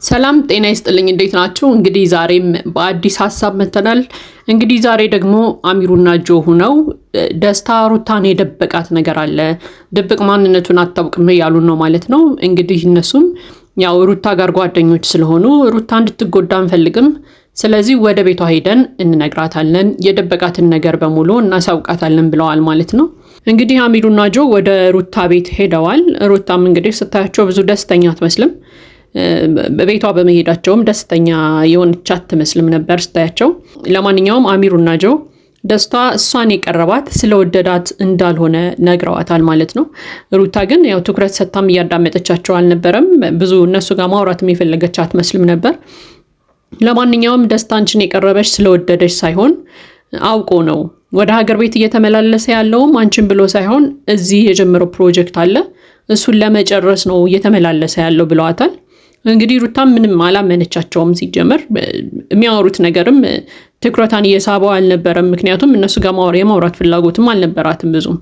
ሰላም ጤና ይስጥልኝ እንዴት ናችሁ? እንግዲህ ዛሬም በአዲስ ሐሳብ መተናል። እንግዲህ ዛሬ ደግሞ አሚሩና ጆ ሆነው ደስታ ሩታን የደበቃት ነገር አለ፣ ድብቅ ማንነቱን አታውቅም ያሉን ነው ማለት ነው። እንግዲህ እነሱም ያው ሩታ ጋር ጓደኞች ስለሆኑ ሩታ እንድትጎዳ አንፈልግም፣ ስለዚህ ወደ ቤቷ ሄደን እንነግራታለን፣ የደበቃትን ነገር በሙሉ እናሳውቃታለን ብለዋል ማለት ነው። እንግዲህ አሚሩና ጆ ወደ ሩታ ቤት ሄደዋል። ሩታም እንግዲህ ስታያቸው ብዙ ደስተኛ አትመስልም። በቤቷ በመሄዳቸውም ደስተኛ የሆነች አትመስልም ነበር ስታያቸው። ለማንኛውም አሚሩና ጆ ደስታ እሷን የቀረባት ስለወደዳት እንዳልሆነ ነግረዋታል ማለት ነው። ሩታ ግን ያው ትኩረት ሰጥታም እያዳመጠቻቸው አልነበረም። ብዙ እነሱ ጋር ማውራትም የፈለገች አትመስልም ነበር። ለማንኛውም ደስታ አንቺን የቀረበች ስለወደደች ሳይሆን አውቆ ነው። ወደ ሀገር ቤት እየተመላለሰ ያለውም አንቺን ብሎ ሳይሆን እዚህ የጀመረው ፕሮጀክት አለ፣ እሱን ለመጨረስ ነው እየተመላለሰ ያለው ብለዋታል። እንግዲህ ሩታም ምንም አላመነቻቸውም። ሲጀመር የሚያወሩት ነገርም ትኩረታን እየሳበው አልነበረም። ምክንያቱም እነሱ ጋር የማውራት ፍላጎትም አልነበራትም ብዙም።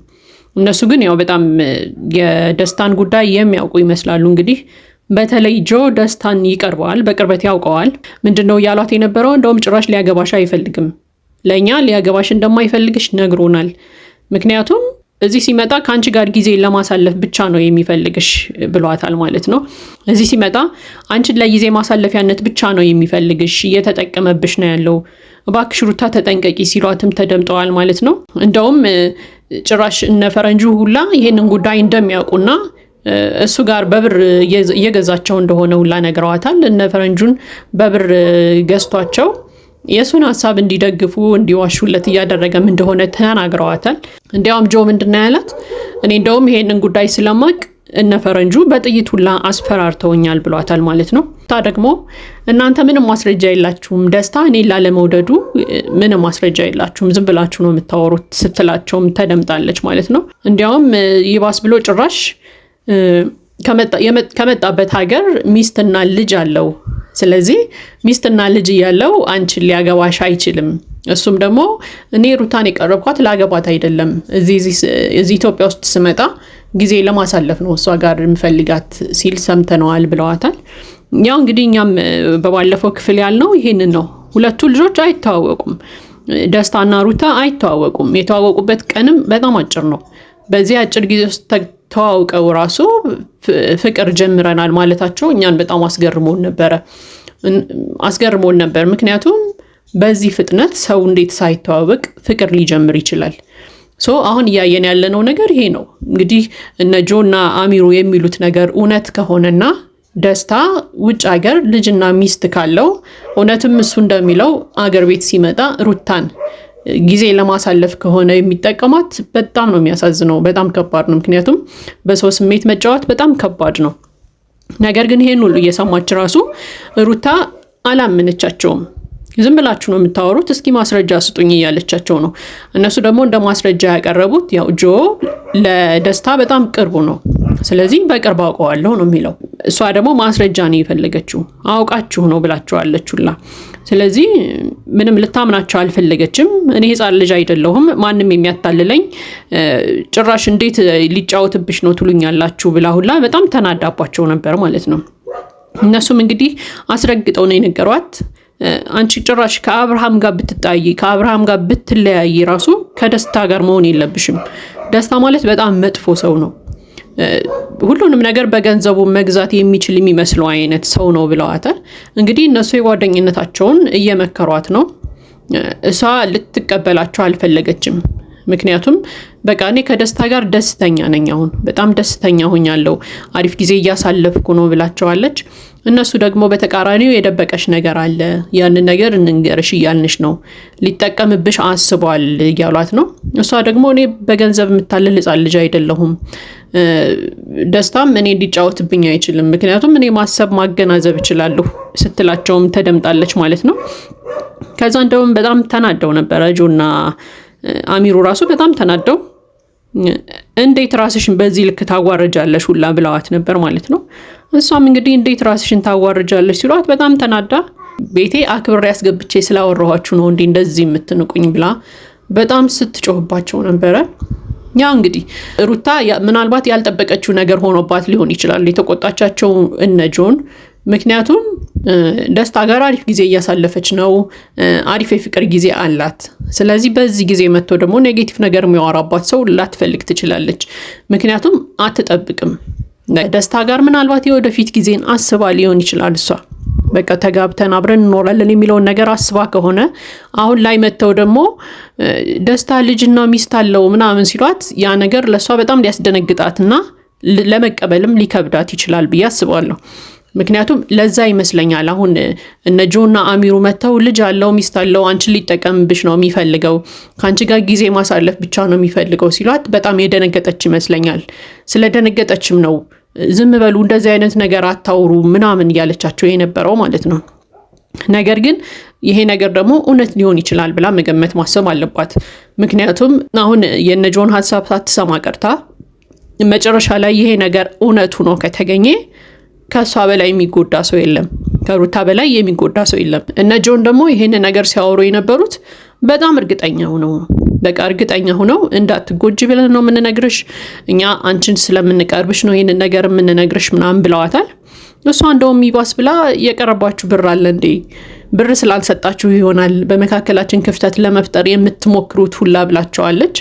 እነሱ ግን ያው በጣም የደስታን ጉዳይ የሚያውቁ ይመስላሉ። እንግዲህ በተለይ ጆ ደስታን ይቀርበዋል፣ በቅርበት ያውቀዋል። ምንድነው ያሏት የነበረው? እንደውም ጭራሽ ሊያገባሽ አይፈልግም፣ ለእኛ ሊያገባሽ እንደማይፈልግሽ ነግሮናል። ምክንያቱም እዚህ ሲመጣ ከአንቺ ጋር ጊዜ ለማሳለፍ ብቻ ነው የሚፈልግሽ ብሏታል ማለት ነው። እዚህ ሲመጣ አንቺን ለጊዜ ማሳለፊያነት ብቻ ነው የሚፈልግሽ፣ እየተጠቀመብሽ ነው ያለው፣ እባክሽ ሩታ ተጠንቀቂ ሲሏትም ተደምጠዋል ማለት ነው። እንደውም ጭራሽ እነ ፈረንጁ ሁላ ይሄንን ጉዳይ እንደሚያውቁና እሱ ጋር በብር እየገዛቸው እንደሆነ ሁላ ነግረዋታል። እነ ፈረንጁን በብር ገዝቷቸው የሱን ሐሳብ እንዲደግፉ እንዲዋሹለት እያደረገም እንደሆነ ተናግረዋታል። እንዲያውም ጆ ምንድነው ያላት? እኔ እንደውም ይሄንን ጉዳይ ስለማቅ እነ ፈረንጁ በጥይት ሁላ አስፈራርተውኛል ብሏታል ማለት ነው። ታ ደግሞ እናንተ ምንም ማስረጃ የላችሁም፣ ደስታ እኔ ላለመውደዱ ምንም ማስረጃ የላችሁም፣ ዝም ብላችሁ ነው የምታወሩት ስትላቸውም ተደምጣለች ማለት ነው። እንዲያውም ይባስ ብሎ ጭራሽ ከመጣበት ሀገር ሚስትና ልጅ አለው፣ ስለዚህ ሚስትና ልጅ እያለው አንቺን ሊያገባሽ አይችልም። እሱም ደግሞ እኔ ሩታን የቀረብኳት ላገባት አይደለም፣ እዚህ ኢትዮጵያ ውስጥ ስመጣ ጊዜ ለማሳለፍ ነው እሷ ጋር የምፈልጋት ሲል ሰምተነዋል ብለዋታል። ያው እንግዲህ እኛም በባለፈው ክፍል ያልነው ይሄንን ነው። ሁለቱ ልጆች አይተዋወቁም፣ ደስታና ሩታ አይተዋወቁም። የተዋወቁበት ቀንም በጣም አጭር ነው። በዚህ አጭር ጊዜ ውስጥ ተዋውቀው ራሱ ፍቅር ጀምረናል ማለታቸው እኛን በጣም አስገርሞን ነበር። ምክንያቱም በዚህ ፍጥነት ሰው እንዴት ሳይተዋወቅ ፍቅር ሊጀምር ይችላል? አሁን እያየን ያለነው ነገር ይሄ ነው። እንግዲህ እነ ጆና አሚሩ የሚሉት ነገር እውነት ከሆነና ደስታ ውጭ ሀገር ልጅና ሚስት ካለው እውነትም እሱ እንደሚለው አገር ቤት ሲመጣ ሩታን ጊዜ ለማሳለፍ ከሆነ የሚጠቀማት በጣም ነው የሚያሳዝነው። በጣም ከባድ ነው። ምክንያቱም በሰው ስሜት መጫወት በጣም ከባድ ነው። ነገር ግን ይሄን ሁሉ እየሰማች ራሱ ሩታ አላመነቻቸውም። ዝም ብላችሁ ነው የምታወሩት፣ እስኪ ማስረጃ ስጡኝ እያለቻቸው ነው። እነሱ ደግሞ እንደ ማስረጃ ያቀረቡት ያው ጆ ለደስታ በጣም ቅርቡ ነው፣ ስለዚህ በቅርብ አውቀዋለሁ ነው የሚለው። እሷ ደግሞ ማስረጃ ነው የፈለገችው፣ አውቃችሁ ነው ብላችኋለች ሁላ። ስለዚህ ምንም ልታምናቸው አልፈለገችም። እኔ ህፃን ልጅ አይደለሁም፣ ማንም የሚያታልለኝ ጭራሽ እንዴት ሊጫወትብሽ ነው ትሉኛላችሁ ብላ ሁላ በጣም ተናዳባቸው ነበር ማለት ነው። እነሱም እንግዲህ አስረግጠው ነው የነገሯት፣ አንቺ ጭራሽ ከአብርሃም ጋር ብትጣይ ከአብርሃም ጋር ብትለያይ ራሱ ከደስታ ጋር መሆን የለብሽም። ደስታ ማለት በጣም መጥፎ ሰው ነው፣ ሁሉንም ነገር በገንዘቡ መግዛት የሚችል የሚመስለው አይነት ሰው ነው ብለዋታል። እንግዲህ እነሱ የጓደኝነታቸውን እየመከሯት ነው። እሷ ልትቀበላቸው አልፈለገችም። ምክንያቱም በቃ እኔ ከደስታ ጋር ደስተኛ ነኝ፣ አሁን በጣም ደስተኛ ሆኛለሁ፣ አሪፍ ጊዜ እያሳለፍኩ ነው ብላቸዋለች። እነሱ ደግሞ በተቃራኒው የደበቀሽ ነገር አለ፣ ያንን ነገር እንንገርሽ እያልንሽ ነው፣ ሊጠቀምብሽ አስቧል እያሏት ነው። እሷ ደግሞ እኔ በገንዘብ የምታለል ህፃን ልጅ አይደለሁም፣ ደስታም እኔ እንዲጫወትብኝ አይችልም፣ ምክንያቱም እኔ ማሰብ ማገናዘብ እችላለሁ ስትላቸውም ተደምጣለች ማለት ነው። ከዛ እንደውም በጣም ተናደው ነበረ ጆና አሚሩ ራሱ በጣም ተናደው እንዴት ራስሽን በዚህ ልክ ታዋርጃለሽ ሁላ ብለዋት ነበር ማለት ነው። እሷም እንግዲህ እንዴት ራስሽን ታዋርጃለሽ ሲሏት በጣም ተናዳ ቤቴ አክብሬ ያስገብቼ ስላወራኋችሁ ነው እንደዚህ የምትንቁኝ ብላ በጣም ስትጮህባቸው ነበረ። ያው እንግዲህ ሩታ ምናልባት ያልጠበቀችው ነገር ሆኖባት ሊሆን ይችላል የተቆጣቻቸው እነ ጆን ምክንያቱም ደስታ ጋር አሪፍ ጊዜ እያሳለፈች ነው፣ አሪፍ የፍቅር ጊዜ አላት። ስለዚህ በዚህ ጊዜ መጥቶ ደግሞ ኔጌቲቭ ነገር የሚያወራባት ሰው ላትፈልግ ትችላለች። ምክንያቱም አትጠብቅም። ደስታ ጋር ምናልባት የወደፊት ጊዜን አስባ ሊሆን ይችላል። እሷ በቃ ተጋብተን አብረን እንኖራለን የሚለውን ነገር አስባ ከሆነ አሁን ላይ መጥተው ደግሞ ደስታ ልጅና ሚስት አለው ምናምን ሲሏት ያ ነገር ለሷ በጣም ሊያስደነግጣትና ለመቀበልም ሊከብዳት ይችላል ብዬ አስባለሁ። ምክንያቱም ለዛ ይመስለኛል አሁን እነ ጆና አሚሩ መተው ልጅ አለው ሚስት አለው አንቺን ሊጠቀምብሽ ነው የሚፈልገው ካንቺ ጋር ጊዜ ማሳለፍ ብቻ ነው የሚፈልገው ሲሏት በጣም የደነገጠች ይመስለኛል። ስለደነገጠችም ነው ዝም በሉ እንደዚህ አይነት ነገር አታውሩ ምናምን ያለቻቸው የነበረው ማለት ነው። ነገር ግን ይሄ ነገር ደግሞ እውነት ሊሆን ይችላል ብላ መገመት ማሰብ አለባት። ምክንያቱም አሁን የነ ጆን ሐሳብ ሳትሰማ ቀርታ መጨረሻ ላይ ይሄ ነገር እውነት ሆኖ ከተገኘ ከሷ በላይ የሚጎዳ ሰው የለም፣ ከሩታ በላይ የሚጎዳ ሰው የለም። እነ ጆን ደግሞ ይሄን ነገር ሲያወሩ የነበሩት በጣም እርግጠኛ ሆነው በቃ እርግጠኛ ሆነው እንዳትጎጂ ብለን ነው የምንነግርሽ፣ እኛ አንቺን ስለምንቀርብሽ ነው ይሄን ነገር የምንነግርሽ ምናምን ብለዋታል። እሷ እንደውም ይባስ ብላ የቀረባችሁ ብር አለ እንዴ ብር ስላልሰጣችሁ ይሆናል በመካከላችን ክፍተት ለመፍጠር የምትሞክሩት ሁላ ብላቸዋለች።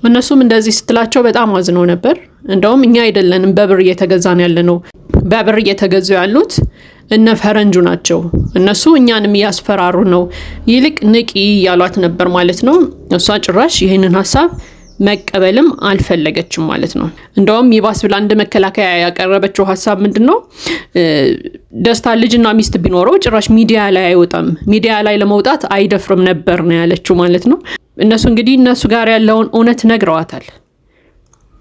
እነሱም እንደዚህ ስትላቸው በጣም አዝነው ነበር። እንደውም እኛ አይደለንም በብር እየተገዛን ያለነው፣ በብር እየተገዙ ያሉት እነ ፈረንጁ ናቸው፣ እነሱ እኛንም እያስፈራሩ ነው፣ ይልቅ ንቂ ያሏት ነበር ማለት ነው። እሷ ጭራሽ ይህንን ሐሳብ መቀበልም አልፈለገችም ማለት ነው። እንደውም ይባስ ብላ እንደ መከላከያ ያቀረበችው ሐሳብ ምንድነው? ደስታ ልጅና ሚስት ቢኖረው ጭራሽ ሚዲያ ላይ አይወጣም፣ ሚዲያ ላይ ለመውጣት አይደፍርም ነበር ነው ያለችው ማለት ነው። እነሱ እንግዲህ እነሱ ጋር ያለውን እውነት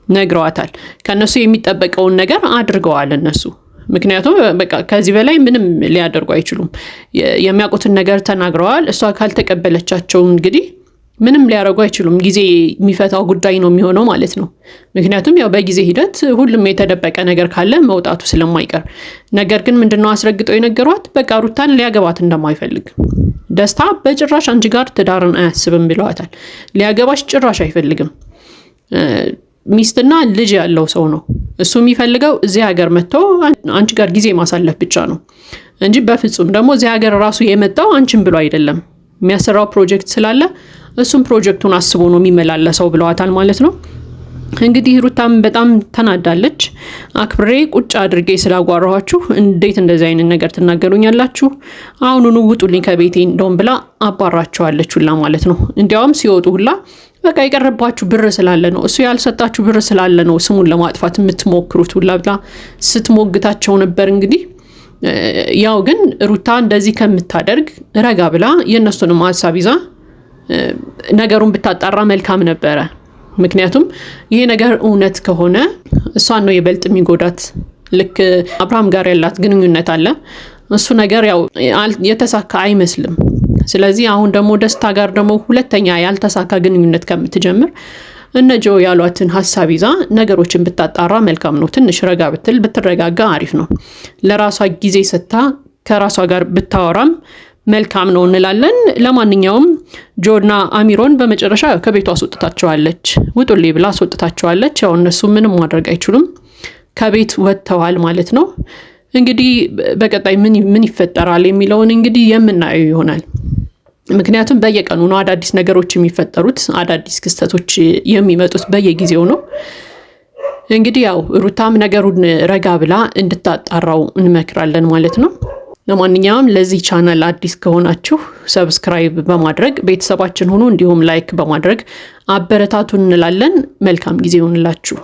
ነግረዋታል። ከነሱ የሚጠበቀውን ነገር አድርገዋል እነሱ። ምክንያቱም በቃ ከዚህ በላይ ምንም ሊያደርጉ አይችሉም። የሚያውቁትን ነገር ተናግረዋል። እሷ ካልተቀበለቻቸው እንግዲህ ምንም ሊያደርጉ አይችሉም። ጊዜ የሚፈታው ጉዳይ ነው የሚሆነው ማለት ነው። ምክንያቱም ያው በጊዜ ሂደት ሁሉም የተደበቀ ነገር ካለ መውጣቱ ስለማይቀር። ነገር ግን ምንድነው አስረግጠው የነገሯት በቃ ሩታን ሊያገባት እንደማይፈልግ፣ ደስታ በጭራሽ አንቺ ጋር ትዳርን አያስብም ብለዋታል። ሊያገባሽ ጭራሽ አይፈልግም። ሚስትና ልጅ ያለው ሰው ነው እሱ የሚፈልገው። እዚህ ሀገር መጥቶ አንቺ ጋር ጊዜ ማሳለፍ ብቻ ነው እንጂ በፍጹም ደግሞ እዚህ ሀገር ራሱ የመጣው አንቺን ብሎ አይደለም። የሚያሰራው ፕሮጀክት ስላለ እሱም ፕሮጀክቱን አስቦ ነው የሚመላለሰው ብለዋታል ማለት ነው። እንግዲህ ሩታም በጣም ተናዳለች። አክብሬ ቁጭ አድርጌ ስላጓራኋችሁ እንዴት እንደዚህ አይነት ነገር ትናገሩኛላችሁ? አሁኑኑ ውጡልኝ ከቤቴ እንደውም ብላ አባራቸዋለች ሁላ ማለት ነው። እንዲያውም ሲወጡ ሁላ በቃ የቀረባችሁ ብር ስላለ ነው፣ እሱ ያልሰጣችሁ ብር ስላለ ነው ስሙን ለማጥፋት የምትሞክሩት ሁላ ብላ ስትሞግታቸው ነበር። እንግዲህ ያው ግን ሩታ እንደዚህ ከምታደርግ ረጋ ብላ የእነሱንም ሀሳብ ይዛ ነገሩን ብታጣራ መልካም ነበረ። ምክንያቱም ይሄ ነገር እውነት ከሆነ እሷን ነው የበልጥ የሚጎዳት። ልክ አብርሃም ጋር ያላት ግንኙነት አለ፣ እሱ ነገር ያው የተሳካ አይመስልም። ስለዚህ አሁን ደግሞ ደስታ ጋር ደግሞ ሁለተኛ ያልተሳካ ግንኙነት ከምትጀምር እነጆ ያሏትን ሐሳብ ይዛ ነገሮችን ብታጣራ መልካም ነው። ትንሽ ረጋ ብትል ብትረጋጋ አሪፍ ነው። ለራሷ ጊዜ ሰጥታ ከራሷ ጋር ብታወራም መልካም ነው እንላለን። ለማንኛውም ጆና አሚሮን በመጨረሻ ከቤቷ አስወጥታቸዋለች። ውጡልኝ ብላ አስወጥታቸዋለች። ያው እነሱ ምንም ማድረግ አይችሉም፣ ከቤት ወጥተዋል ማለት ነው። እንግዲህ በቀጣይ ምን ይፈጠራል የሚለውን እንግዲህ የምናየው ይሆናል። ምክንያቱም በየቀኑ ነው አዳዲስ ነገሮች የሚፈጠሩት፣ አዳዲስ ክስተቶች የሚመጡት በየጊዜው ነው። እንግዲህ ያው ሩታም ነገሩን ረጋ ብላ እንድታጣራው እንመክራለን ማለት ነው። ለማንኛውም ለዚህ ቻናል አዲስ ከሆናችሁ ሰብስክራይብ በማድረግ ቤተሰባችን ሁኑ፣ እንዲሁም ላይክ በማድረግ አበረታቱን እንላለን። መልካም ጊዜ ይሁንላችሁ።